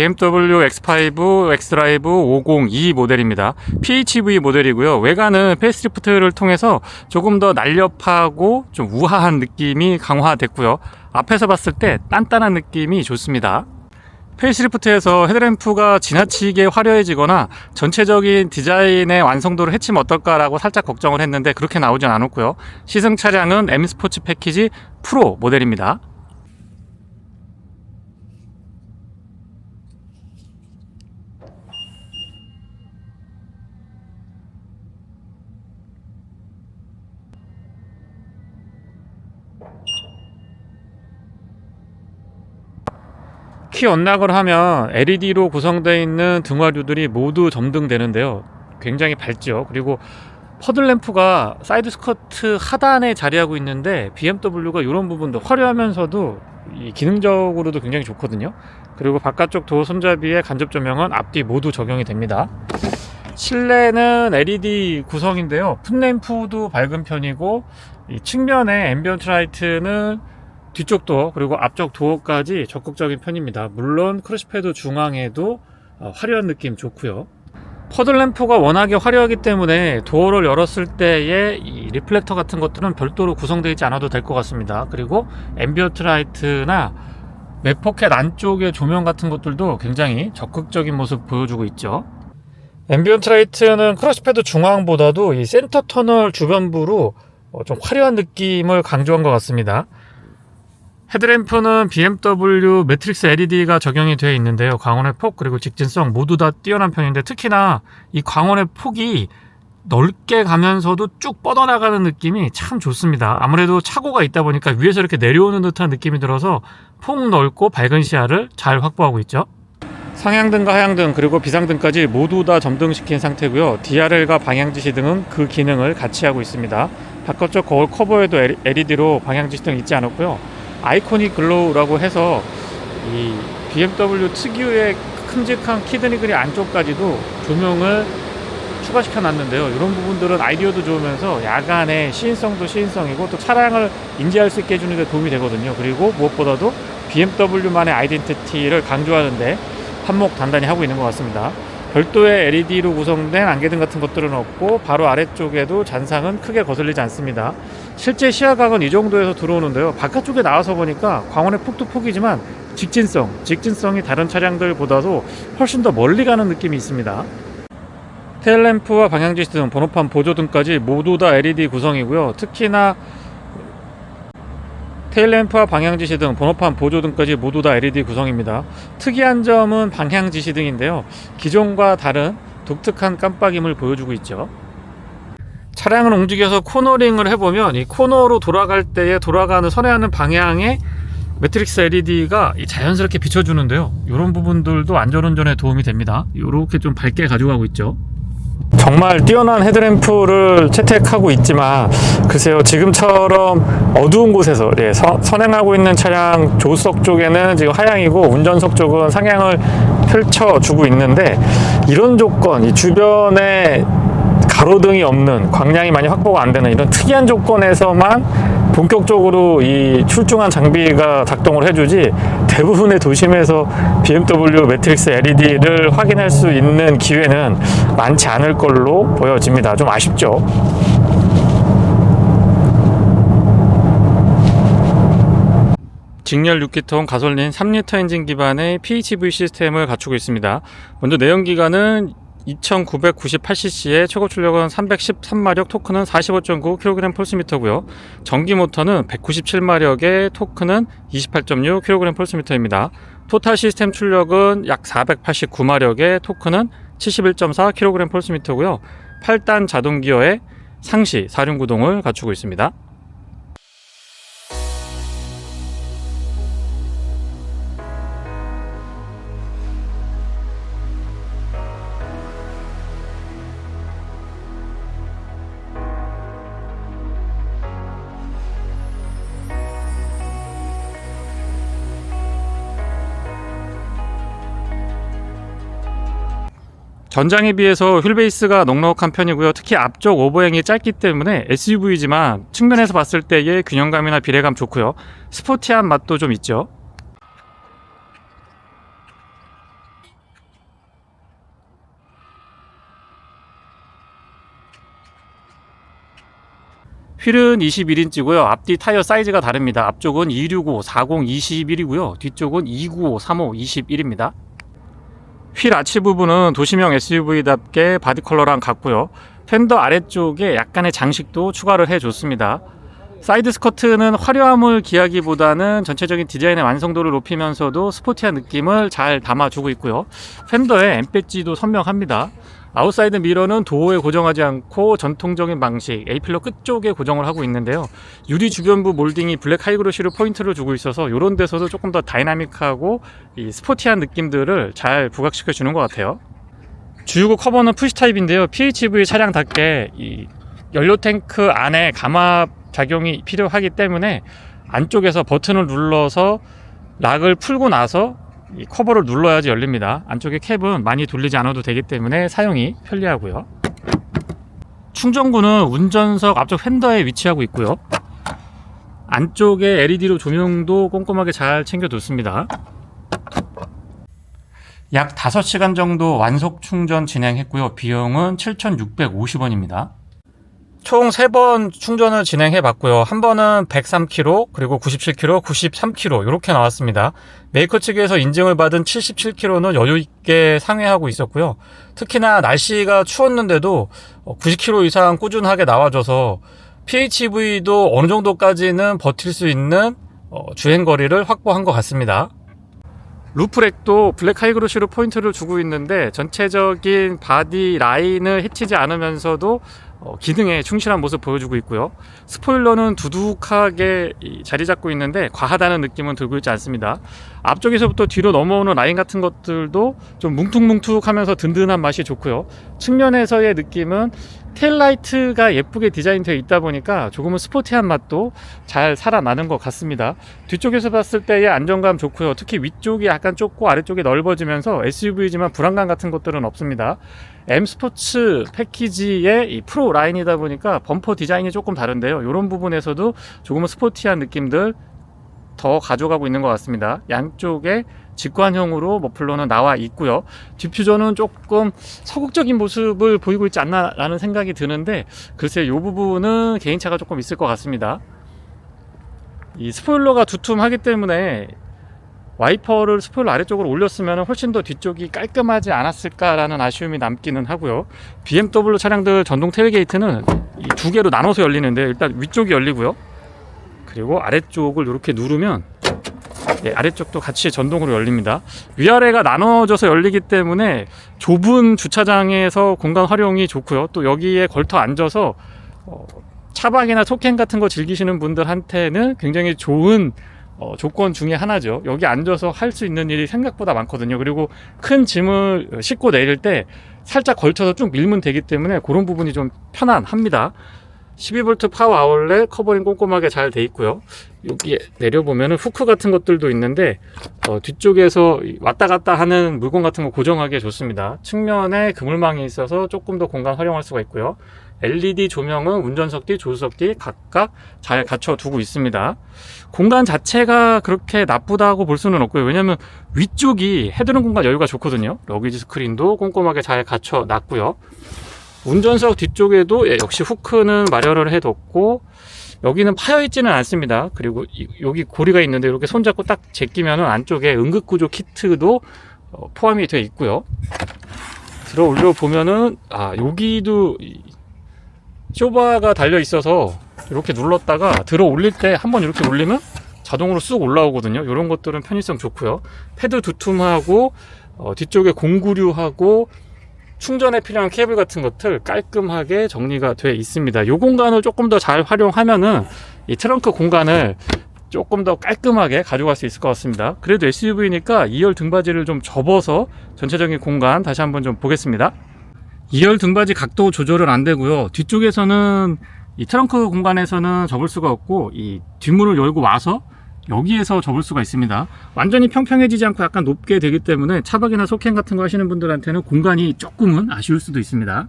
BMW X5 xDrive 502 모델입니다. PHEV 모델이고요. 외관은 페이스리프트를 통해서 조금 더 날렵하고 좀 우아한 느낌이 강화됐고요. 앞에서 봤을 때 단단한 느낌이 좋습니다. 페이스리프트에서 헤드램프가 지나치게 화려해지거나 전체적인 디자인의 완성도를 해치면 어떨까라고 살짝 걱정을 했는데 그렇게 나오진 않았고요. 시승 차량은 M 스포츠 패키지 프로 모델입니다. 키 언락을 하면 LED로 구성되어 있는 등화류들이 모두 점등되는데요. 굉장히 밝죠. 그리고 퍼들램프가 사이드 스커트 하단에 자리하고 있는데 BMW가 이런 부분도 화려하면서도 기능적으로도 굉장히 좋거든요. 그리고 바깥쪽 도어 손잡이에 간접 조명은 앞뒤 모두 적용이 됩니다. 실내는 LED 구성인데요. 풋램프도 밝은 편이고 이 측면에 앰비언트 라이트는 뒤쪽 도어 그리고 앞쪽 도어까지 적극적인 편입니다. 물론 크러쉬패드 중앙에도 화려한 느낌 좋고요. 퍼들램프가 워낙에 화려하기 때문에 도어를 열었을 때의 이 리플렉터 같은 것들은 별도로 구성되어 있지 않아도 될 것 같습니다. 그리고 앰비언트 라이트나 맥포켓 안쪽의 조명 같은 것들도 굉장히 적극적인 모습 보여주고 있죠. 앰비언트 라이트는 크러쉬패드 중앙보다도 이 센터 터널 주변부로 좀 화려한 느낌을 강조한 것 같습니다. 헤드램프는 BMW 매트릭스 LED가 적용이 되어 있는데요. 광원의 폭 그리고 직진성 모두 다 뛰어난 편인데 특히나 이 광원의 폭이 넓게 가면서도 쭉 뻗어나가는 느낌이 참 좋습니다. 아무래도 차고가 있다 보니까 위에서 이렇게 내려오는 듯한 느낌이 들어서 폭 넓고 밝은 시야를 잘 확보하고 있죠. 상향등과 하향등 그리고 비상등까지 모두 다 점등시킨 상태고요. DRL과 방향지시 등은 그 기능을 같이 하고 있습니다. 바깥쪽 거울 커버에도 LED로 방향지시 등 있지 않았고요. 아이코닉 글로우라고 해서 이 BMW 특유의 큼직한 키드니 그릴 안쪽까지도 조명을 추가시켜 놨는데요. 이런 부분들은 아이디어도 좋으면서 야간의 시인성도 시인성이고 또 차량을 인지할 수 있게 해주는 데 도움이 되거든요. 그리고 무엇보다도 BMW만의 아이덴티티를 강조하는데 한몫 단단히 하고 있는 것 같습니다. 별도의 LED로 구성된 안개등 같은 것들은 없고 바로 아래쪽에도 잔상은 크게 거슬리지 않습니다. 실제 시야각은 이 정도에서 들어오는데요. 바깥쪽에 나와서 보니까 광원의 폭도 폭이지만 직진성이 다른 차량들보다도 훨씬 더 멀리 가는 느낌이 있습니다. 테일램프와 방향지시 등 번호판 보조등까지 모두 다 LED 구성이고요. 특히나 테일램프와 방향지시 등 번호판 보조등까지 모두 다 LED 구성입니다. 특이한 점은 방향지시 등인데요. 기존과 다른 독특한 깜빡임을 보여주고 있죠. 차량을 움직여서 코너링을 해보면 이 코너로 돌아갈 때에 돌아가는 선회하는 방향에 매트릭스 LED가 자연스럽게 비춰주는데요. 이런 부분들도 안전운전에 도움이 됩니다. 이렇게 좀 밝게 가져가고 있죠. 정말 뛰어난 헤드램프를 채택하고 있지만 글쎄요, 지금처럼 어두운 곳에서 선행하고 있는 차량 조수석 쪽에는 지금 하향이고 운전석 쪽은 상향을 펼쳐주고 있는데 이런 조건, 이 주변에 가로등이 없는, 광량이 많이 확보가 안 되는 이런 특이한 조건에서만 본격적으로 이 출중한 장비가 작동을 해주지 대부분의 도심에서 BMW 매트릭스 LED를 확인할 수 있는 기회는 많지 않을 걸로 보여집니다. 좀 아쉽죠. 직렬 6기통 가솔린 3리터 엔진 기반의 PHEV 시스템을 갖추고 있습니다. 먼저 내연기관은 2998cc에 최고 출력은 313마력, 토크는 45.9kgm/m고요. 전기 모터는 197마력의 토크는 28.6kgm/m입니다. 토탈 시스템 출력은 약 489마력의 토크는 71.4kgm/m고요. 8단 자동 기어의 상시 4륜구동을 갖추고 있습니다. 전장에 비해서 휠베이스가 넉넉한 편이고요. 특히 앞쪽 오버행이 짧기 때문에 SUV지만 측면에서 봤을 때의 균형감이나 비례감 좋고요. 스포티한 맛도 좀 있죠. 휠은 21인치고요. 앞뒤 타이어 사이즈가 다릅니다. 앞쪽은 265, 40, 21이고요. 뒤쪽은 295, 35, 21입니다. 휠 아치 부분은 도심형 SUV답게 바디 컬러랑 같고요. 팬더 아래쪽에 약간의 장식도 추가를 해줬습니다. 사이드 스커트는 화려함을 기하기보다는 전체적인 디자인의 완성도를 높이면서도 스포티한 느낌을 잘 담아주고 있고요. 팬더의 M 배지도 선명합니다. 아웃사이드 미러는 도어에 고정하지 않고 전통적인 방식 A필러 끝쪽에 고정을 하고 있는데요. 유리 주변부 몰딩이 블랙 하이그로시로 포인트를 주고 있어서 이런 데서도 조금 더 다이나믹하고 이 스포티한 느낌들을 잘 부각시켜 주는 것 같아요. 주유구 커버는 푸시 타입인데요. PHEV 차량답게 이 연료 탱크 안에 감압 작용이 필요하기 때문에 안쪽에서 버튼을 눌러서 락을 풀고 나서 이 커버를 눌러야지 열립니다. 안쪽에 캡은 많이 돌리지 않아도 되기 때문에 사용이 편리하고요. 충전구는 운전석 앞쪽 휀더에 위치하고 있고요. 안쪽에 LED로 조명도 꼼꼼하게 잘 챙겨뒀습니다. 약 5시간 정도 완속 충전 진행했고요. 비용은 7,650원입니다. 총 3번 충전을 진행해 봤고요. 한 번은 103km, 그리고 97km, 93km 이렇게 나왔습니다. 메이커 측에서 인증을 받은 77km는 여유 있게 상회하고 있었고요. 특히나 날씨가 추웠는데도 90km 이상 꾸준하게 나와줘서 PHEV도 어느 정도까지는 버틸 수 있는 주행거리를 확보한 것 같습니다. 루프렉도 블랙 하이그로시로 포인트를 주고 있는데 전체적인 바디 라인을 해치지 않으면서도 기능에 충실한 모습 보여주고 있고요. 스포일러는 두둑하게 자리 잡고 있는데 과하다는 느낌은 들고 있지 않습니다. 앞쪽에서부터 뒤로 넘어오는 라인 같은 것들도 좀 뭉툭뭉툭하면서 든든한 맛이 좋고요. 측면에서의 느낌은 테일라이트가 예쁘게 디자인되어 있다 보니까 조금은 스포티한 맛도 잘 살아나는 것 같습니다. 뒤쪽에서 봤을 때의 안정감 좋고요. 특히 위쪽이 약간 좁고 아래쪽이 넓어지면서 SUV지만 불안감 같은 것들은 없습니다. M 스포츠 패키지의 이 프로 라인이다 보니까 범퍼 디자인이 조금 다른데요. 이런 부분에서도 조금은 스포티한 느낌들 더 가져가고 있는 것 같습니다. 양쪽에 직관형으로 머플러는 나와 있고요. 디퓨저는 조금 서국적인 모습을 보이고 있지 않나 라는 생각이 드는데 글쎄 이 부분은 개인차가 조금 있을 것 같습니다. 이 스포일러가 두툼하기 때문에 와이퍼를 스포일러 아래쪽으로 올렸으면 훨씬 더 뒤쪽이 깔끔하지 않았을까라는 아쉬움이 남기는 하고요. BMW 차량들 전동 테일게이트는 이 두 개로 나눠서 열리는데 일단 위쪽이 열리고요. 그리고 아래쪽을 이렇게 누르면 아래쪽도 같이 전동으로 열립니다. 위아래가 나눠져서 열리기 때문에 좁은 주차장에서 공간 활용이 좋고요. 또 여기에 걸터 앉아서 차박이나 토캠 같은 거 즐기시는 분들한테는 굉장히 좋은 조건 중에 하나죠. 여기 앉아서 할 수 있는 일이 생각보다 많거든요. 그리고 큰 짐을 싣고 내릴 때 살짝 걸쳐서 쭉 밀면 되기 때문에 그런 부분이 좀 편안합니다. 12V 파워 아울렛 커버링 꼼꼼하게 잘 돼 있고요. 여기 내려보면 후크 같은 것들도 있는데 뒤쪽에서 왔다 갔다 하는 물건 같은 거 고정하기 좋습니다. 측면에 그물망이 있어서 조금 더 공간 활용할 수가 있고요. LED 조명은 운전석 뒤, 조수석 뒤 각각 잘 갖춰두고 있습니다. 공간 자체가 그렇게 나쁘다고 볼 수는 없고요. 왜냐면 위쪽이 헤드룸 공간 여유가 좋거든요. 러기지 스크린도 꼼꼼하게 잘 갖춰놨고요. 운전석 뒤쪽에도 역시 후크는 마련을 해뒀고 여기는 파여있지는 않습니다. 그리고 여기 고리가 있는데 이렇게 손잡고 딱 제끼면 안쪽에 응급구조 키트도 포함이 되어 있고요. 들어 올려 보면은 여기도 쇼바가 달려 있어서 이렇게 눌렀다가 들어 올릴 때 한번 이렇게 올리면 자동으로 쑥 올라오거든요. 이런 것들은 편의성 좋고요. 패드 두툼하고 뒤쪽에 공구류하고 충전에 필요한 케이블 같은 것들 깔끔하게 정리가 되어 있습니다. 이 공간을 조금 더 잘 활용하면은 이 트렁크 공간을 조금 더 깔끔하게 가져갈 수 있을 것 같습니다. 그래도 SUV니까 2열 등받이를 좀 접어서 전체적인 공간 다시 한번 좀 보겠습니다. 2열 등받이 각도 조절은 안 되고요. 뒤쪽에서는 이 트렁크 공간에서는 접을 수가 없고 이 뒷문을 열고 와서 여기에서 접을 수가 있습니다. 완전히 평평해지지 않고 약간 높게 되기 때문에 차박이나 소캠 같은 거 하시는 분들한테는 공간이 조금은 아쉬울 수도 있습니다.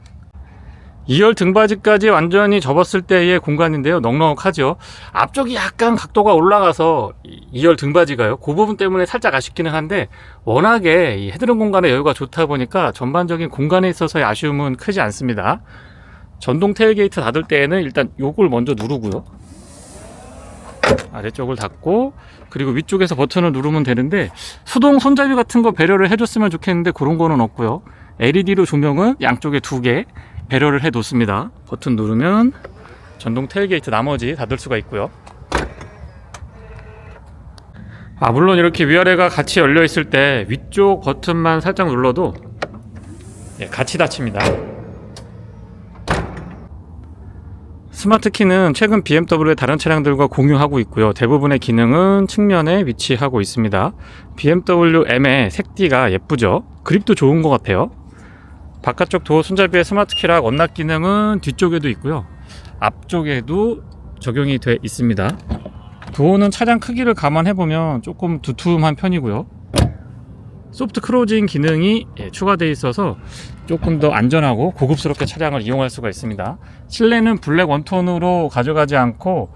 2열 등받이까지 완전히 접었을 때의 공간인데요. 넉넉하죠. 앞쪽이 약간 각도가 올라가서 2열 등받이가요. 그 부분 때문에 살짝 아쉽기는 한데 워낙에 이 헤드룸 공간의 여유가 좋다 보니까 전반적인 공간에 있어서의 아쉬움은 크지 않습니다. 전동 테일게이트 닫을 때에는 일단 요걸 먼저 누르고요. 아래쪽을 닫고, 그리고 위쪽에서 버튼을 누르면 되는데, 수동 손잡이 같은 거 배려를 해줬으면 좋겠는데 그런 거는 없고요. LED로 조명은 양쪽에 2개 배려를 해 놓습니다. 버튼 누르면 전동 테일게이트 나머지 닫을 수가 있고요. 물론 이렇게 위아래가 같이 열려 있을 때 위쪽 버튼만 살짝 눌러도 같이 닫힙니다. 스마트 키는 최근 BMW의 다른 차량들과 공유하고 있고요. 대부분의 기능은 측면에 위치하고 있습니다. BMW M의 색띠가 예쁘죠? 그립도 좋은 것 같아요. 바깥쪽 도어 손잡이의 스마트 키락 언락 기능은 뒤쪽에도 있고요. 앞쪽에도 적용이 돼 있습니다. 도어는 차량 크기를 감안해보면 조금 두툼한 편이고요. 소프트 크로징 기능이 추가되어 있어서 조금 더 안전하고 고급스럽게 차량을 이용할 수가 있습니다. 실내는 블랙 원톤으로 가져가지 않고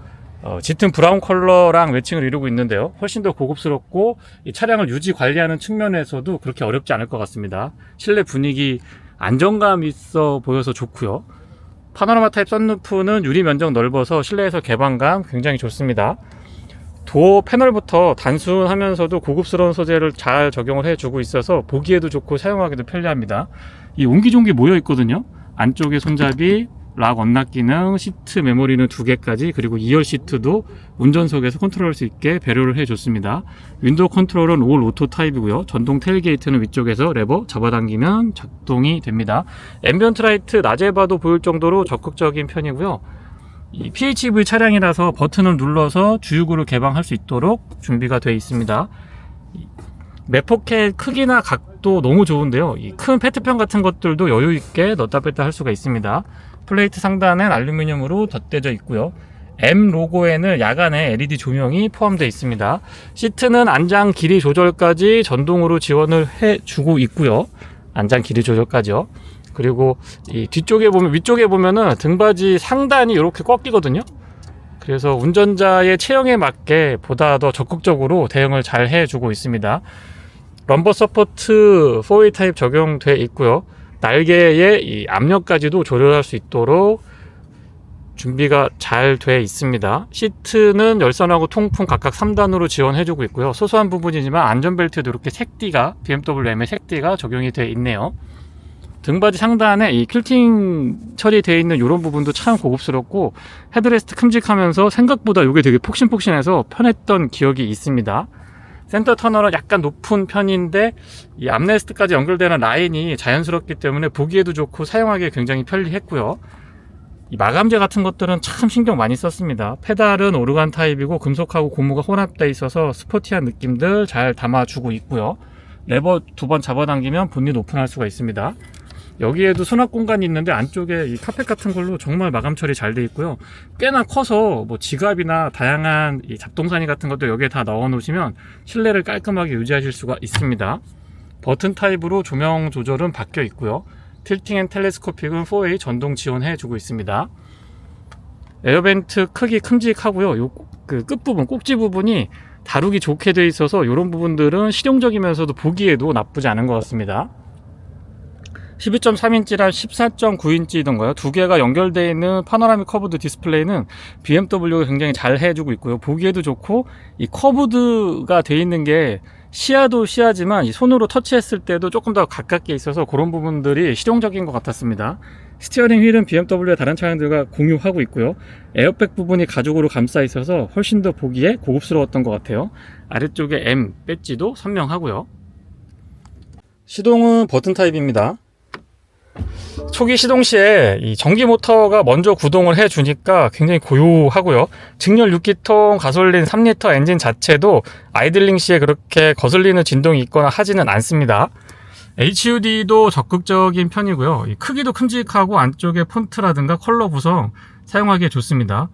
짙은 브라운 컬러랑 매칭을 이루고 있는데요. 훨씬 더 고급스럽고 이 차량을 유지 관리하는 측면에서도 그렇게 어렵지 않을 것 같습니다. 실내 분위기 안정감 있어 보여서 좋고요. 파노라마 타입 썬루프는 유리 면적 넓어서 실내에서 개방감 굉장히 좋습니다. 도어 패널부터 단순하면서도 고급스러운 소재를 잘 적용을 해주고 있어서 보기에도 좋고 사용하기도 편리합니다. 이 옹기종기 모여 있거든요. 안쪽에 손잡이, 락 언락 기능, 시트 메모리는 2개까지, 그리고 2열 시트도 운전석에서 컨트롤할 수 있게 배려를 해줬습니다. 윈도우 컨트롤은 올 오토 타입이고요. 전동 테일게이트는 위쪽에서 레버 잡아당기면 작동이 됩니다. 앰비언트 라이트 낮에 봐도 보일 정도로 적극적인 편이고요. 이 PHEV 차량이라서 버튼을 눌러서 주유구를 개방할 수 있도록 준비가 되어 있습니다. 매포켓 크기나 각도 너무 좋은데요. 이 큰 페트병 같은 것들도 여유 있게 넣었다 뺐다 할 수가 있습니다. 플레이트 상단엔 알루미늄으로 덧대져 있고요. M 로고에는 야간에 LED 조명이 포함되어 있습니다. 시트는 안장 길이 조절까지 전동으로 지원을 해주고 있고요. 안장 길이 조절까지요. 그리고 이 뒤쪽에 보면, 위쪽에 보면은 등받이 상단이 이렇게 꺾이거든요. 그래서 운전자의 체형에 맞게 보다 더 적극적으로 대응을 잘 해주고 있습니다. 럼버 서포트 4웨이 타입 적용돼 있고요. 날개의 이 압력까지도 조절할 수 있도록 준비가 잘 돼 있습니다. 시트는 열선하고 통풍 각각 3단으로 지원해주고 있고요. 소소한 부분이지만 안전벨트에도 이렇게 색띠가, BMW M의 색띠가 적용이 돼 있네요. 등받이 상단에 이 퀼팅 처리되어 있는 이런 부분도 참 고급스럽고, 헤드레스트 큼직하면서 생각보다 이게 되게 폭신폭신해서 편했던 기억이 있습니다. 센터 터널은 약간 높은 편인데 이 암레스트까지 연결되는 라인이 자연스럽기 때문에 보기에도 좋고 사용하기에 굉장히 편리했고요. 이 마감재 같은 것들은 참 신경 많이 썼습니다. 페달은 오르간 타입이고 금속하고 고무가 혼합되어 있어서 스포티한 느낌들 잘 담아주고 있고요. 레버 2번 잡아당기면 본닛 오픈할 수가 있습니다. 여기에도 수납 공간이 있는데 안쪽에 이 카펫 같은 걸로 정말 마감 처리 잘 돼 있고요. 꽤나 커서 뭐 지갑이나 다양한 이 잡동사니 같은 것도 여기에 다 넣어 놓으시면 실내를 깔끔하게 유지하실 수가 있습니다. 버튼 타입으로 조명 조절은 바뀌어 있고요. 틸팅 앤 텔레스코픽은 4웨이 전동 지원해 주고 있습니다. 에어벤트 크기 큼직하고요. 요 그 끝부분, 꼭지 부분이 다루기 좋게 돼 있어서 이런 부분들은 실용적이면서도 보기에도 나쁘지 않은 것 같습니다. 12.3인치랑 14.9인치던가요? 2개가 연결되어 있는 파노라믹 커브드 디스플레이는 BMW가 굉장히 잘 해주고 있고요. 보기에도 좋고, 이 커브드가 되어 있는 게 시야도 시야지만 이 손으로 터치했을 때도 조금 더 가깝게 있어서 그런 부분들이 실용적인 것 같았습니다. 스티어링 휠은 BMW의 다른 차량들과 공유하고 있고요. 에어백 부분이 가죽으로 감싸 있어서 훨씬 더 보기에 고급스러웠던 것 같아요. 아래쪽에 M 배지도 선명하고요. 시동은 버튼 타입입니다. 초기 시동 시에 이 전기 모터가 먼저 구동을 해주니까 굉장히 고요하고요. 직렬 6기통 가솔린 3리터 엔진 자체도 아이들링 시에 그렇게 거슬리는 진동이 있거나 하지는 않습니다. HUD도 적극적인 편이고요. 이 크기도 큼직하고 안쪽에 폰트라든가 컬러 구성 사용하기에 좋습니다.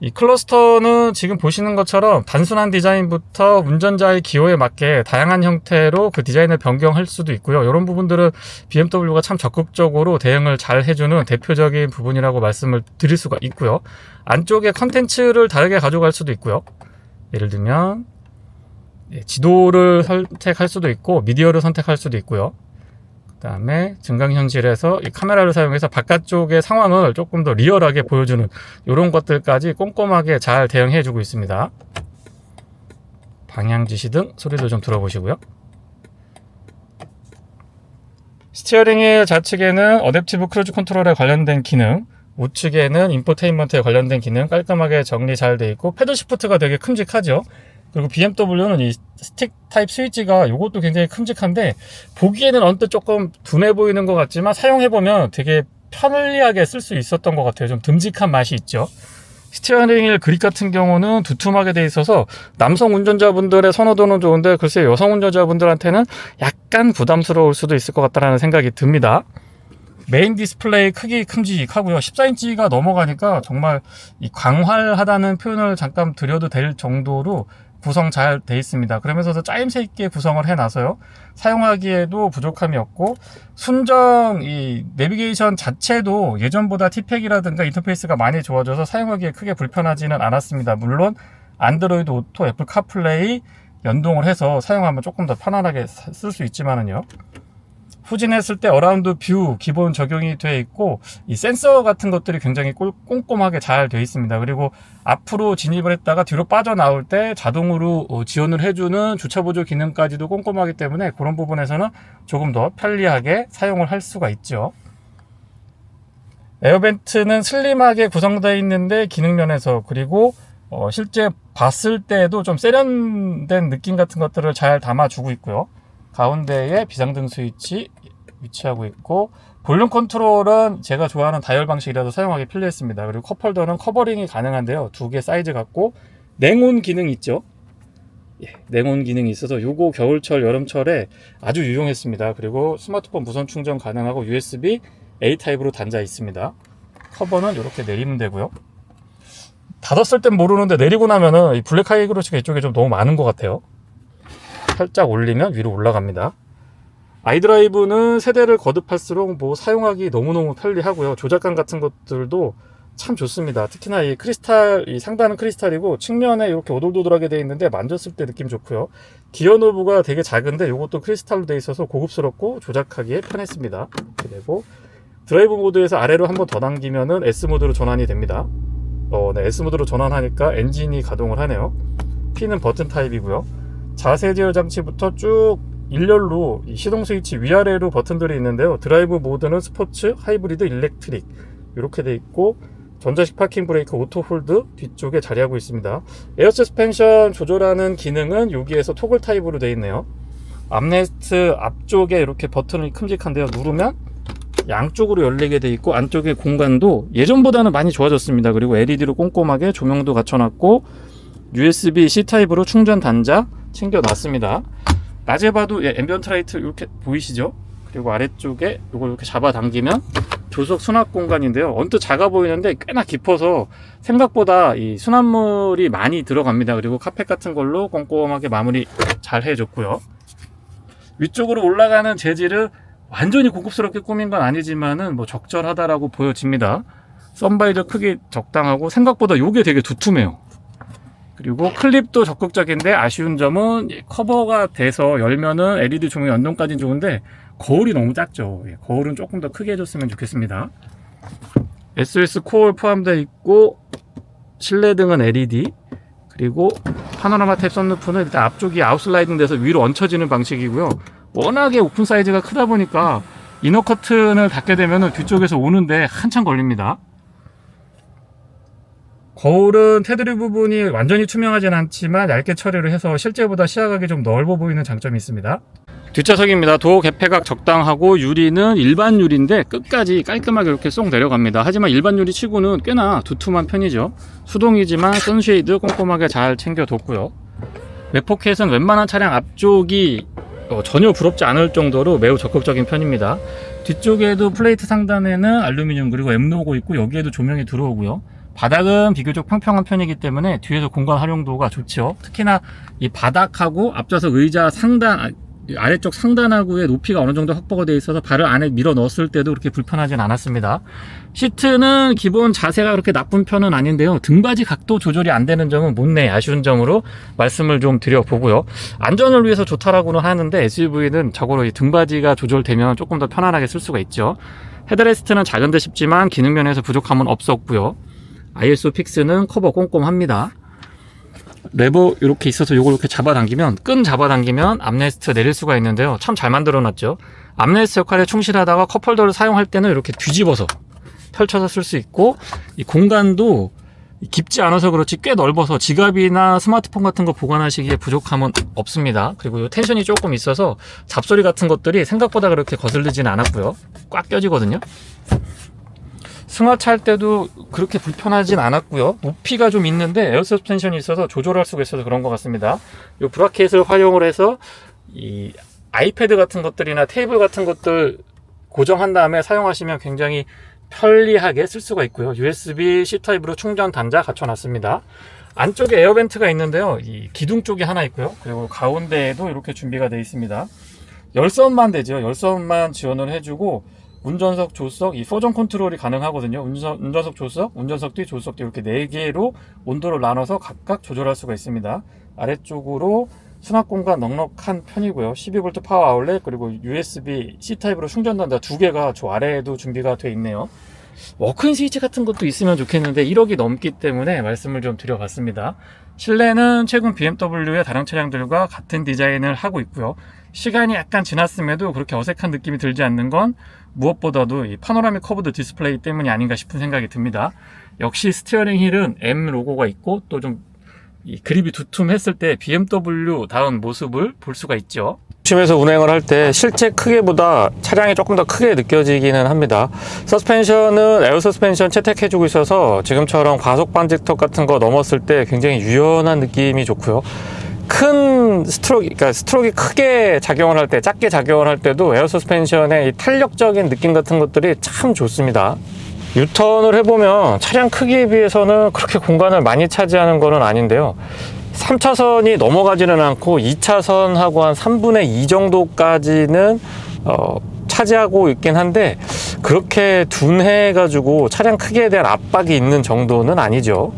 이 클러스터는 지금 보시는 것처럼 단순한 디자인부터 운전자의 기호에 맞게 다양한 형태로 그 디자인을 변경할 수도 있고요. 이런 부분들은 BMW가 참 적극적으로 대응을 잘 해주는 대표적인 부분이라고 말씀을 드릴 수가 있고요. 안쪽에 컨텐츠를 다르게 가져갈 수도 있고요. 예를 들면 지도를 선택할 수도 있고 미디어를 선택할 수도 있고요. 그다음에 증강현실에서 이 카메라를 사용해서 바깥쪽의 상황을 조금 더 리얼하게 보여주는 이런 것들까지 꼼꼼하게 잘 대응해 주고 있습니다. 방향 지시등 소리도 좀 들어보시고요. 스티어링 휠 좌측에는 어댑티브 크루즈 컨트롤에 관련된 기능, 우측에는 인포테인먼트에 관련된 기능 깔끔하게 정리 잘 돼 있고, 패들 시프트가 되게 큼직하죠. 그리고 BMW는 이 스틱 타입 스위치가 이것도 굉장히 큼직한데, 보기에는 언뜻 조금 둔해 보이는 것 같지만 사용해보면 되게 편리하게 쓸 수 있었던 것 같아요. 좀 듬직한 맛이 있죠. 스티어링 휠 그립 같은 경우는 두툼하게 돼 있어서 남성 운전자분들의 선호도는 좋은데, 글쎄 여성 운전자분들한테는 약간 부담스러울 수도 있을 것 같다는 생각이 듭니다. 메인 디스플레이 크기 큼직하고요. 14인치가 넘어가니까 정말 이 광활하다는 표현을 잠깐 드려도 될 정도로 구성 잘 돼 있습니다. 그러면서도 짜임새 있게 구성을 해놔서요, 사용하기에도 부족함이 없고, 순정 이 내비게이션 자체도 예전보다 T팩이라든가 인터페이스가 많이 좋아져서 사용하기에 크게 불편하지는 않았습니다. 물론 안드로이드 오토, 애플 카플레이 연동을 해서 사용하면 조금 더 편안하게 쓸 수 있지만은요, 후진했을 때 어라운드 뷰 기본 적용이 되어 있고, 이 센서 같은 것들이 굉장히 꼼꼼하게 잘 되어 있습니다. 그리고 앞으로 진입을 했다가 뒤로 빠져나올 때 자동으로 지원을 해주는 주차 보조 기능까지도 꼼꼼하기 때문에 그런 부분에서는 조금 더 편리하게 사용을 할 수가 있죠. 에어벤트는 슬림하게 구성되어 있는데 기능 면에서, 그리고 실제 봤을 때도 좀 세련된 느낌 같은 것들을 잘 담아주고 있고요. 가운데에 비상등 스위치 위치하고 있고, 볼륨 컨트롤은 제가 좋아하는 다이얼 방식이라서 사용하기 편리했습니다. 그리고 컵홀더는 커버링이 가능한데요, 두 개 사이즈 같고 냉온 기능 있죠. 냉온 기능이 있어서 요거 겨울철 여름철에 아주 유용했습니다. 그리고 스마트폰 무선 충전 가능하고 USB A 타입으로 단자 있습니다. 커버는 이렇게 내리면 되고요. 닫았을 땐 모르는데 내리고 나면은 이 블랙 하이그로시가 이쪽에 좀 너무 많은 것 같아요. 살짝 올리면 위로 올라갑니다. 아이드라이브는 세대를 거듭할수록 사용하기 너무너무 편리하고요. 조작감 같은 것들도 참 좋습니다. 특히나 이 크리스탈, 이 상단은 크리스탈이고 측면에 이렇게 오돌도돌하게 되어 있는데 만졌을 때 느낌 좋고요. 기어 노브가 되게 작은데 이것도 크리스탈로 되어 있어서 고급스럽고 조작하기에 편했습니다. 그리고 드라이브 모드에서 아래로 한번 더 당기면은 S 모드로 전환이 됩니다. 네, S 모드로 전환하니까 엔진이 가동을 하네요. P는 버튼 타입이고요. 자세 제어 장치부터 쭉 일렬로 시동 스위치 위아래로 버튼들이 있는데요. 드라이브 모드는 스포츠, 하이브리드, 일렉트릭 이렇게 돼 있고, 전자식 파킹 브레이크, 오토 홀드 뒤쪽에 자리하고 있습니다. 에어 서스펜션 조절하는 기능은 여기에서 토글 타입으로 되어 있네요. 암레스트 앞쪽에 이렇게 버튼이 큼직한데요, 누르면 양쪽으로 열리게 돼 있고, 안쪽에 공간도 예전보다는 많이 좋아졌습니다. 그리고 LED로 꼼꼼하게 조명도 갖춰놨고, USB-C 타입으로 충전 단자 챙겨놨습니다. 낮에 봐도 앰비언트 라이트 이렇게 보이시죠? 그리고 아래쪽에 이걸 이렇게 잡아당기면 조석 수납 공간인데요. 언뜻 작아 보이는데 꽤나 깊어서 생각보다 이 수납물이 많이 들어갑니다. 그리고 카펫 같은 걸로 꼼꼼하게 마무리 잘 해줬고요. 위쪽으로 올라가는 재질은 완전히 고급스럽게 꾸민 건 아니지만은 적절하다라고 보여집니다. 썬바이저 크기 적당하고 생각보다 이게 되게 두툼해요. 그리고 클립도 적극적인데 아쉬운 점은 커버가 돼서 열면은 LED 조명 연동까지는 좋은데 거울이 너무 작죠. 거울은 조금 더 크게 해줬으면 좋겠습니다. SOS 코어 포함되어 있고, 실내등은 LED, 그리고 파노라마 탭 썬루프는 일단 앞쪽이 아웃슬라이딩 돼서 위로 얹혀지는 방식이고요. 워낙에 오픈 사이즈가 크다 보니까 이너 커튼을 닫게 되면 뒤쪽에서 오는데 한참 걸립니다. 거울은 테두리 부분이 완전히 투명하진 않지만 얇게 처리를 해서 실제보다 시야각이 좀 넓어 보이는 장점이 있습니다. 뒷좌석입니다. 도어 개폐각 적당하고, 유리는 일반 유리인데 끝까지 깔끔하게 이렇게 쏙 내려갑니다. 하지만 일반 유리 치고는 꽤나 두툼한 편이죠. 수동이지만 선쉐이드 꼼꼼하게 잘 챙겨뒀고요. 웹포켓은 웬만한 차량 앞쪽이 전혀 부럽지 않을 정도로 매우 적극적인 편입니다. 뒤쪽에도 플레이트 상단에는 알루미늄 그리고 M 로고 있고, 여기에도 조명이 들어오고요. 바닥은 비교적 평평한 편이기 때문에 뒤에서 공간 활용도가 좋죠. 특히나 이 바닥하고 앞좌석 의자 상단, 아래쪽 상단하고의 높이가 어느 정도 확보가 되어 있어서 발을 안에 밀어 넣었을 때도 그렇게 불편하진 않았습니다. 시트는 기본 자세가 그렇게 나쁜 편은 아닌데요, 등받이 각도 조절이 안 되는 점은 못내 아쉬운 점으로 말씀을 좀 드려보고요. 안전을 위해서 좋다라고는 하는데 SUV는 적어도 이 등받이가 조절되면 조금 더 편안하게 쓸 수가 있죠. 헤드레스트는 작은 데 쉽지만 기능 면에서 부족함은 없었고요. ISO 픽스는 커버 꼼꼼합니다. 레버 이렇게 있어서 이걸 이렇게 잡아당기면, 끈 잡아당기면 암레스트 내릴 수가 있는데요, 참 잘 만들어 놨죠. 암레스트 역할에 충실하다가 컵홀더를 사용할 때는 이렇게 뒤집어서 펼쳐서 쓸 수 있고, 이 공간도 깊지 않아서 그렇지 꽤 넓어서 지갑이나 스마트폰 같은 거 보관하시기에 부족함은 없습니다. 그리고 이 텐션이 조금 있어서 잡소리 같은 것들이 생각보다 그렇게 거슬리진 않았고요, 꽉 껴지거든요. 승하차 할 때도 그렇게 불편하진 않았고요. 높이가 좀 있는데 에어 서스펜션이 있어서 조절할 수가 있어서 그런 것 같습니다. 이 브라켓을 활용을 해서 이 아이패드 같은 것들이나 테이블 같은 것들 고정한 다음에 사용하시면 굉장히 편리하게 쓸 수가 있고요. USB C타입으로 충전 단자 갖춰놨습니다. 안쪽에 에어벤트가 있는데요, 이 기둥 쪽에 하나 있고요, 그리고 가운데에도 이렇게 준비가 되어 있습니다. 열선만 되죠. 열선만 지원을 해주고, 운전석, 조수석, 이 4전 컨트롤이 가능하거든요. 운전석, 조수석, 운전석 뒤, 조수석 뒤 이렇게 4개로 온도를 나눠서 각각 조절할 수가 있습니다. 아래쪽으로 수납 공간 넉넉한 편이고요. 12V 파워 아울렛, 그리고 USB C 타입으로 충전 단자 2개가 저 아래에도 준비가 되어 있네요. 워크인 스위치 같은 것도 있으면 좋겠는데 1억이 넘기 때문에 말씀을 좀 드려봤습니다. 실내는 최근 BMW의 다른 차량들과 같은 디자인을 하고 있고요. 시간이 약간 지났음에도 그렇게 어색한 느낌이 들지 않는 건 무엇보다도 이 파노라믹 커브드 디스플레이 때문이 아닌가 싶은 생각이 듭니다. 역시 스티어링 휠은 M 로고가 있고, 또 좀 이 그립이 두툼했을 때 BMW다운 모습을 볼 수가 있죠. 도심에서 운행을 할 때 실제 크기보다 차량이 조금 더 크게 느껴지기는 합니다. 서스펜션은 에어 서스펜션 채택해주고 있어서 지금처럼 과속 반직턱 같은 거 넘었을 때 굉장히 유연한 느낌이 좋고요. 큰 스트로크, 그러니까 스트로크가 크게 작용을 할 때, 작게 작용을 할 때도 에어 서스펜션의 이 탄력적인 느낌 같은 것들이 참 좋습니다. 유턴을 해보면 차량 크기에 비해서는 그렇게 공간을 많이 차지하는 것은 아닌데요, 3차선이 넘어가지는 않고 2차선하고 한 3분의 2 정도까지는 차지하고 있긴 한데, 그렇게 둔해가지고 차량 크기에 대한 압박이 있는 정도는 아니죠.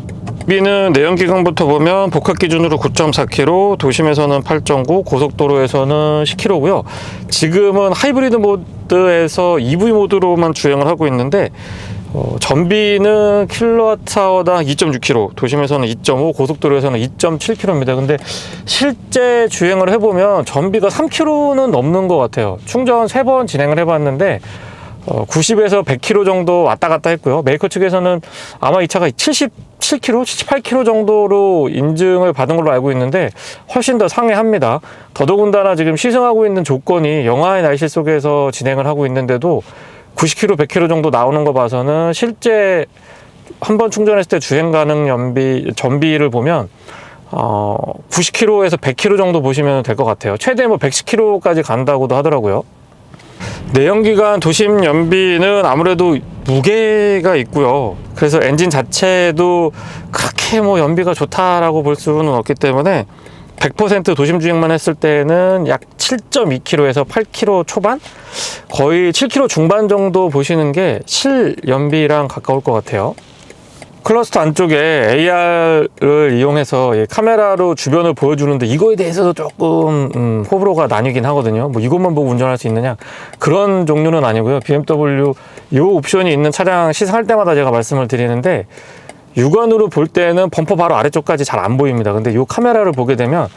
비는 내연기관부터 보면 복합 기준으로 9.4km, 도심에서는 8.9, 고속도로에서는 10km고요. 지금은 하이브리드 모드에서 EV 모드로만 주행을 하고 있는데, 전비는 킬로와트아워당 2.6km, 도심에서는 2.5, 고속도로에서는 2.7km입니다. 근데 실제 주행을 해보면 전비가 3km는 넘는 것 같아요. 충전 3번 진행을 해봤는데 90에서 100km 정도 왔다 갔다 했고요. 메이커 측에서는 아마 이 차가 77km, 78km 정도로 인증을 받은 걸로 알고 있는데 훨씬 더 상회합니다. 더더군다나 지금 시승하고 있는 조건이 영하의 날씨 속에서 진행을 하고 있는데도 90km, 100km 정도 나오는 거 봐서는 실제 한번 충전했을 때 주행 가능 전비를 보면 90km에서 100km 정도 보시면 될 것 같아요. 최대 뭐 110km까지 간다고도 하더라고요. 내연기관 도심 연비는 아무래도 무게가 있고요. 그래서 엔진 자체도 그렇게 뭐 연비가 좋다라고 볼 수는 없기 때문에 100% 도심 주행만 했을 때는 약 7.2km에서 8km 초반? 거의 7km 중반 정도 보시는 게 실연비랑 가까울 것 같아요. 클러스터 안쪽에 AR을 이용해서 가메라로 주변을 보여주는데, 이거에 대해서도 조금 호불호가 나뉘긴 하거든요. 뭐 이것만 보고 운전할 수 있느냐, 그런 종류는 아니고요. BMW 이 옵션이 있는 차량 시승할 때마다 제가 말씀을 드리는데, 육안으로 볼 때는 범퍼 바로 아래쪽까지 잘 안 보입니다. 근데 이 카메라를 보게 되면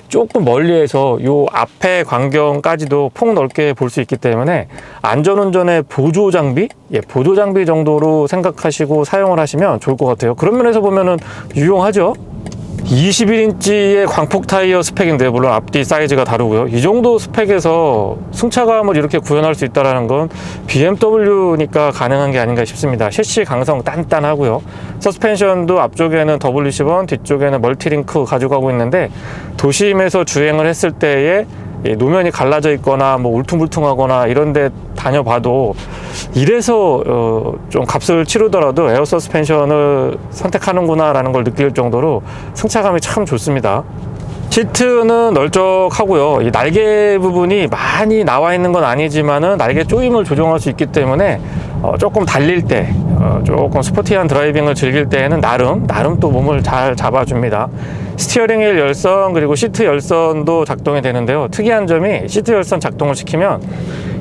조금 멀리에서 이 앞에 광경까지도 폭넓게 볼 수 있기 때문에 안전운전의 보조 장비, 보조 장비 정도로 생각하시고 사용을 하시면 좋을 것 같아요. 그런 면에서 보면은 유용하죠. 21인치의 광폭 타이어 스펙인데, 물론 앞뒤 사이즈가 다르고요. 이 정도 스펙에서 승차감을 이렇게 구현할 수 있다는 건 BMW니까 가능한 게 아닌가 싶습니다. 셰시 강성 단단하고요. 서스펜션도 앞쪽에는 WC1, 뒤쪽에는 멀티링크 가져가고 있는데, 도심에서 주행을 했을 때에 노면이 갈라져 있거나 뭐 울퉁불퉁하거나 이런 데 다녀봐도 이래서 좀 값을 치르더라도 에어 서스펜션을 선택하는구나 라는 걸 느낄 정도로 승차감이 참 좋습니다. 시트는 널쩍하고요. 이 날개 부분이 많이 나와 있는 건 아니지만은 날개 조임을 조정할 수 있기 때문에 조금 달릴 때, 조금 스포티한 드라이빙을 즐길 때에는 나름 또 몸을 잘 잡아줍니다. 스티어링 휠 열선 그리고 시트 열선도 작동이 되는데요. 특이한 점이 시트 열선 작동을 시키면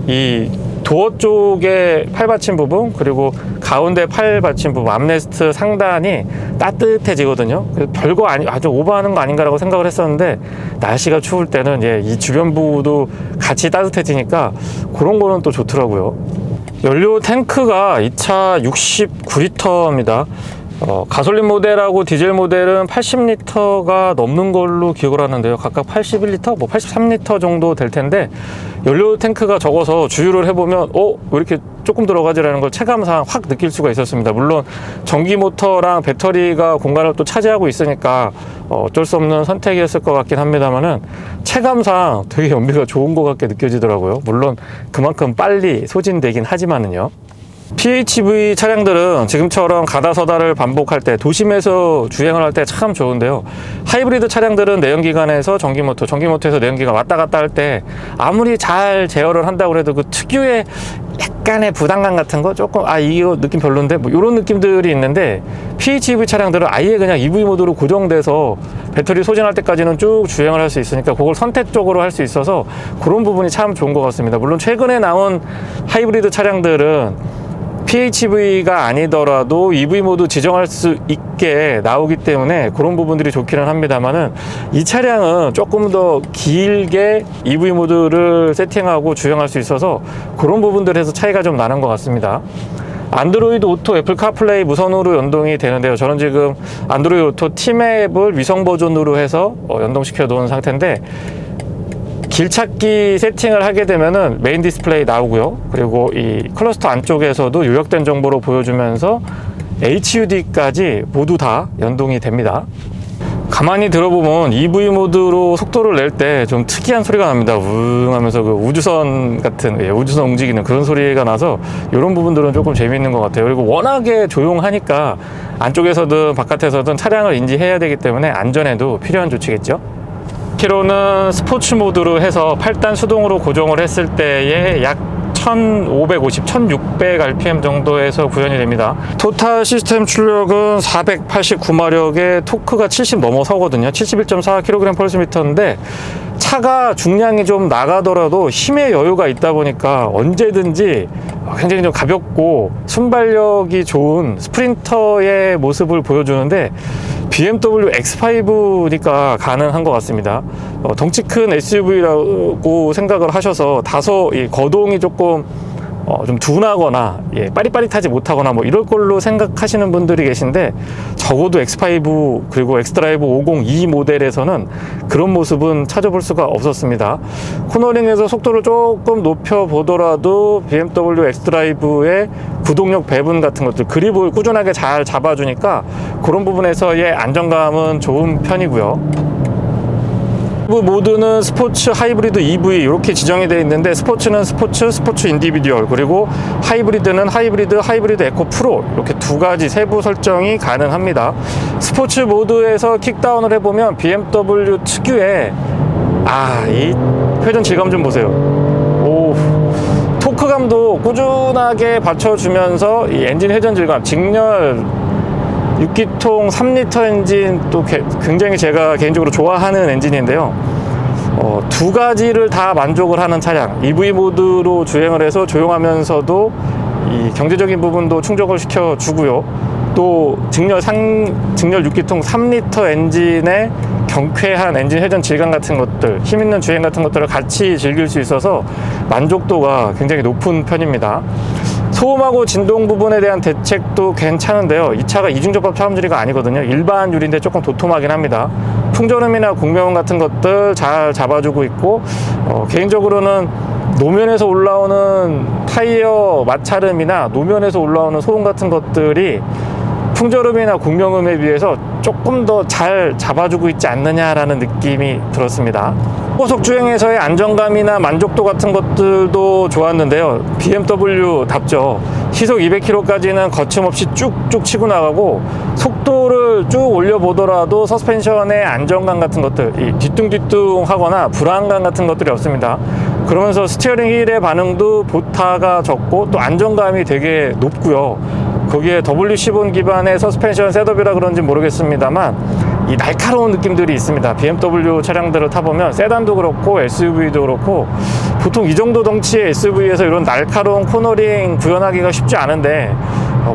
이 도어 쪽에 팔 받침 부분 그리고 가운데 팔 받침 부분 암레스트 상단이 따뜻해지거든요. 별거 아니 아주 오버하는 거 아닌가라고 생각을 했었는데 날씨가 추울 때는 이 주변부도 같이 따뜻해지니까 그런 거는 또 좋더라고요. 연료 탱크가 이 차 69리터입니다. 가솔린 모델하고 디젤 모델은 80리터가 넘는 걸로 기억을 하는데요. 각각 81리터, 83리터 정도 될 텐데 연료 탱크가 적어서 주유를 해보면 왜 이렇게 조금 들어가지라는 걸 체감상 확 느낄 수가 있었습니다. 물론 전기 모터랑 배터리가 공간을 또 차지하고 있으니까 어쩔 수 없는 선택이었을 것 같긴 합니다만은 체감상 되게 연비가 좋은 것 같게 느껴지더라고요. 물론 그만큼 빨리 소진되긴 하지만은요. PHEV 차량들은 지금처럼 가다서다를 반복할 때 도심에서 주행을 할 때 참 좋은데요. 하이브리드 차량들은 내연기관에서 전기모터에서 내연기관 왔다 갔다 할 때 아무리 잘 제어를 한다고 해도 그 특유의 약간의 부담감 같은 거 조금 이거 느낌 별론데 뭐 이런 느낌들이 있는데 PHEV 차량들은 아예 그냥 EV 모드로 고정돼서 배터리 소진할 때까지는 쭉 주행을 할 수 있으니까 그걸 선택적으로 할 수 있어서 그런 부분이 참 좋은 것 같습니다. 물론 최근에 나온 하이브리드 차량들은 PHEV가 아니더라도 EV 모드 지정할 수 있게 나오기 때문에 그런 부분들이 좋기는 합니다만은 이 차량은 조금 더 길게 EV 모드를 세팅하고 주행할 수 있어서 그런 부분들에서 차이가 좀 나는 것 같습니다. 안드로이드 오토, 애플 카플레이 무선으로 연동이 되는데요. 저는 지금 안드로이드 오토 T맵을 위성 버전으로 해서 연동시켜 놓은 상태인데 길찾기 세팅을 하게 되면은 메인 디스플레이 나오고요. 그리고 이 클러스터 안쪽에서도 요약된 정보로 보여주면서 HUD까지 모두 다 연동이 됩니다. 가만히 들어보면 EV 모드로 속도를 낼 때 좀 특이한 소리가 납니다. 우웅 하면서 그 우주선 같은, 우주선 움직이는 그런 소리가 나서 이런 부분들은 조금 재미있는 것 같아요. 그리고 워낙에 조용하니까 안쪽에서든 바깥에서든 차량을 인지해야 되기 때문에 안전에도 필요한 조치겠죠. 키로는 스포츠 모드로 해서 8단 수동으로 고정을 했을 때에 약 1550, 1600rpm 정도에서 구현이 됩니다. 토탈 시스템 출력은 489마력에 토크가 70 넘어서거든요. 71.4kgm/m인데 차가 중량이 좀 나가더라도 힘의 여유가 있다 보니까 언제든지 굉장히 좀 가볍고 순발력이 좋은 스프린터의 모습을 보여주는데 BMW X5니까 가능한 것 같습니다. 덩치 큰 SUV라고 생각을 하셔서 다소 이 거동이 조금 좀 둔하거나 빠릿빠릿하지 못하거나 뭐 이럴 걸로 생각하시는 분들이 계신데 적어도 X5 그리고 엑스드라이브 502 모델에서는 그런 모습은 찾아볼 수가 없었습니다. 코너링에서 속도를 조금 높여보더라도 BMW 엑스드라이브의 구동력 배분 같은 것들 그립을 꾸준하게 잘 잡아주니까 그런 부분에서의 안정감은 좋은 편이고요. 모드는 스포츠, 하이브리드, EV 이렇게 지정이 되어 있는데 스포츠는 스포츠 인디비듀얼 그리고 하이브리드는 하이브리드 에코 프로 이렇게 두 가지 세부 설정이 가능합니다. 스포츠 모드에서 킥다운을 해보면 BMW 특유의 이 회전 질감 좀 보세요. 토크감도 꾸준하게 받쳐주면서 이 엔진 회전 질감, 직렬 6기통 3리터 엔진 또 굉장히 제가 개인적으로 좋아하는 엔진인데요. 두 가지를 다 만족을 하는 차량, EV 모드로 주행을 해서 조용하면서도 이 경제적인 부분도 충족을 시켜주고요. 또 직렬 6기통 3리터 엔진의 경쾌한 엔진 회전 질감 같은 것들, 힘있는 주행 같은 것들을 같이 즐길 수 있어서 만족도가 굉장히 높은 편입니다. 소음하고 진동 부분에 대한 대책도 괜찮은데요. 이 차가 이중접합 차음유리가 아니거든요. 일반 유리인데 조금 도톰하긴 합니다. 풍절음이나 공명음 같은 것들 잘 잡아주고 있고 개인적으로는 노면에서 올라오는 타이어 마찰음이나 노면에서 올라오는 소음 같은 것들이 풍절음이나 공명음에 비해서 조금 더 잘 잡아주고 있지 않느냐라는 느낌이 들었습니다. 고속 주행에서의 안정감이나 만족도 같은 것들도 좋았는데요. BMW답죠. 시속 200km까지는 거침없이 쭉쭉 치고 나가고, 속도를 쭉 올려보더라도 서스펜션의 안정감 같은 것들, 이 뒤뚱뒤뚱 하거나 불안감 같은 것들이 없습니다. 그러면서 스티어링 휠의 반응도 보타가 적고 또 안정감이 되게 높고요. 거기에 W10 기반의 서스펜션 셋업이라 그런지 모르겠습니다만 이 날카로운 느낌들이 있습니다. BMW 차량들을 타보면 세단도 그렇고 SUV도 그렇고 보통 이 정도 덩치의 SUV에서 이런 날카로운 코너링 구현하기가 쉽지 않은데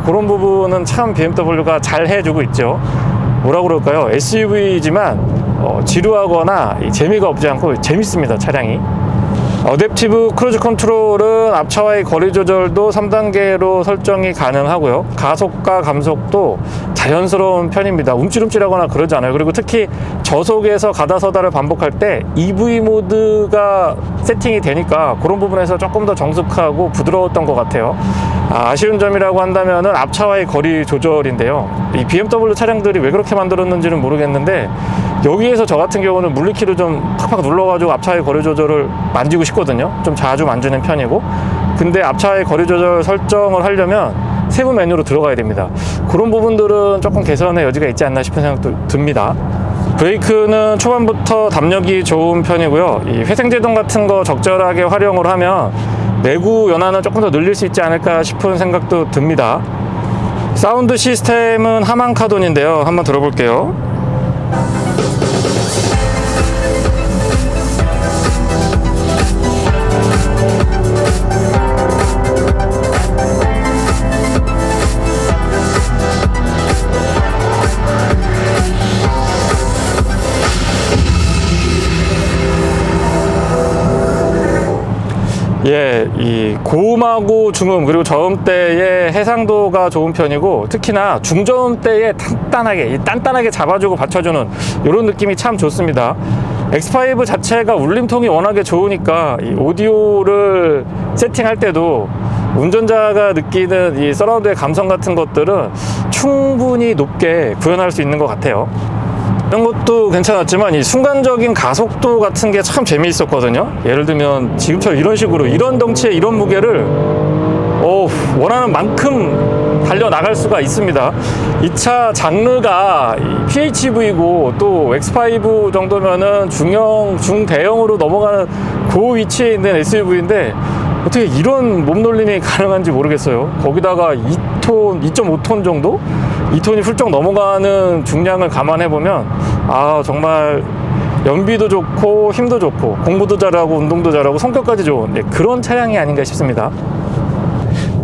그런 부분은 참 BMW가 잘 해주고 있죠. 뭐라 그럴까요? SUV이지만 지루하거나 재미가 없지 않고 재밌습니다, 차량이. 어댑티브 크루즈 컨트롤은 앞차와의 거리 조절도 3단계로 설정이 가능하고요. 가속과 감속도 자연스러운 편입니다. 움찔움찔하거나 그러지 않아요. 그리고 특히 저속에서 가다서다를 반복할 때 EV 모드가 세팅이 되니까 그런 부분에서 조금 더 정숙하고 부드러웠던 것 같아요. 아쉬운 점이라고 한다면은 앞차와의 거리 조절인데요. 이 BMW 차량들이 왜 그렇게 만들었는지는 모르겠는데 여기에서 저 같은 경우는 물리키로 좀 팍팍 눌러가지고 앞차의 거리 조절을 만지고 싶거든요. 좀 자주 만지는 편이고, 근데 앞차의 거리 조절 설정을 하려면 세부 메뉴로 들어가야 됩니다. 그런 부분들은 조금 개선의 여지가 있지 않나 싶은 생각도 듭니다. 브레이크는 초반부터 담력이 좋은 편이고요. 이 회생제동 같은 거 적절하게 활용을 하면 내구 연한은 조금 더 늘릴 수 있지 않을까 싶은 생각도 듭니다. 사운드 시스템은 하만 카돈인데요. 한번 들어볼게요. 예, 이 고음하고 중음 그리고 저음대의 해상도가 좋은 편이고, 특히나 중저음대에 단단하게 잡아주고 받쳐주는 이런 느낌이 참 좋습니다. X5 자체가 울림통이 워낙에 좋으니까 이 오디오를 세팅할 때도 운전자가 느끼는 이 서라운드의 감성 같은 것들은 충분히 높게 구현할 수 있는 것 같아요. 이런 것도 괜찮았지만 이 순간적인 가속도 같은 게 참 재미있었거든요. 예를 들면 지금처럼 이런 식으로 이런 덩치에 이런 무게를 원하는 만큼 달려나갈 수가 있습니다. 이 차 장르가 PHEV이고 또 X5 정도면은 중대형으로 넘어가는 그 위치에 있는 SUV인데 어떻게 이런 몸놀림이 가능한지 모르겠어요. 거기다가 2.5톤 정도? 2톤이 훌쩍 넘어가는 중량을 감안해보면 정말 연비도 좋고 힘도 좋고 공부도 잘하고 운동도 잘하고 성격까지 좋은 그런 차량이 아닌가 싶습니다.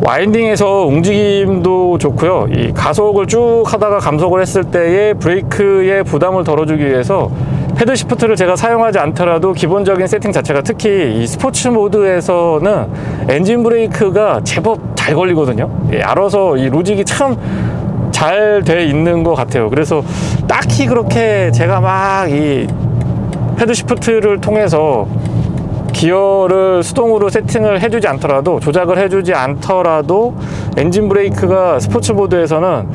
와인딩에서 움직임도 좋고요. 이 가속을 쭉 하다가 감속을 했을 때의 브레이크의 부담을 덜어주기 위해서 패들 시프트를 제가 사용하지 않더라도 기본적인 세팅 자체가, 특히 이 스포츠 모드에서는 엔진 브레이크가 제법 잘 걸리거든요. 알아서 이 로직이 참 잘 돼 있는 것 같아요. 그래서 딱히 그렇게 제가 막 이 패드 시프트를 통해서 기어를 수동으로 세팅을 해주지 않더라도, 조작을 해주지 않더라도 엔진 브레이크가 스포츠 모드에서는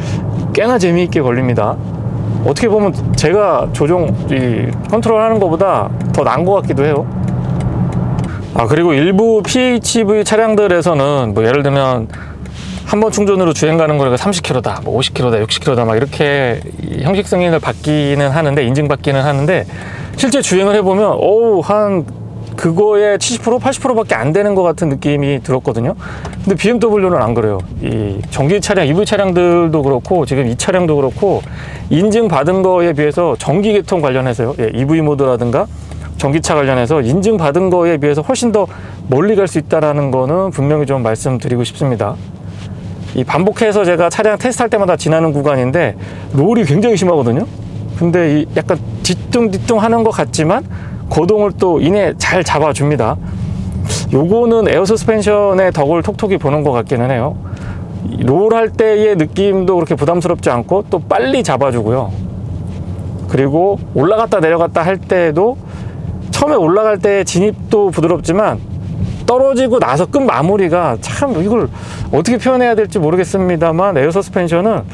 꽤나 재미있게 걸립니다. 어떻게 보면 제가 컨트롤 하는 것보다 더 나은 것 같기도 해요. 그리고 일부 PHEV 차량들에서는 예를 들면 한 번 충전으로 주행 가는 거리가 30km다, 50km다, 60km다 막 이렇게 형식 승인을 받기는 하는데, 인증받기는 하는데, 실제 주행을 해보면 그거의 70%, 80%밖에 안 되는 것 같은 느낌이 들었거든요. 근데 BMW는 안 그래요. 이 전기 차량, EV 차량들도 그렇고 지금 이 차량도 그렇고 인증받은 거에 비해서 전기 계통 관련해서요, EV 모드라든가 전기차 관련해서 인증받은 거에 비해서 훨씬 더 멀리 갈 수 있다는 거는 분명히 좀 말씀드리고 싶습니다. 이 반복해서 제가 차량 테스트할 때마다 지나는 구간인데 롤이 굉장히 심하거든요. 근데 이 약간 뒤뚱뒤뚱 하는 것 같지만 거동을 또 이내 잘 잡아줍니다. 요거는 에어 서스펜션의 덕을 톡톡히 보는 것 같기는 해요. 롤 할 때의 느낌도 그렇게 부담스럽지 않고 또 빨리 잡아주고요. 그리고 올라갔다 내려갔다 할 때도 처음에 올라갈 때 진입도 부드럽지만 떨어지고 나서 끝 마무리가 참, 이걸 어떻게 표현해야 될지 모르겠습니다만 에어 서스펜션은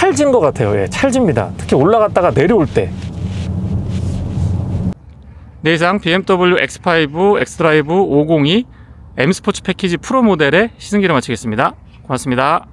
찰진 것 같아요. 예, 찰집니다. 특히 올라갔다가 내려올 때. 네, 이상 BMW X5 x드라이브 502 M 스포츠 패키지 프로 모델의 시승기를 마치겠습니다. 고맙습니다.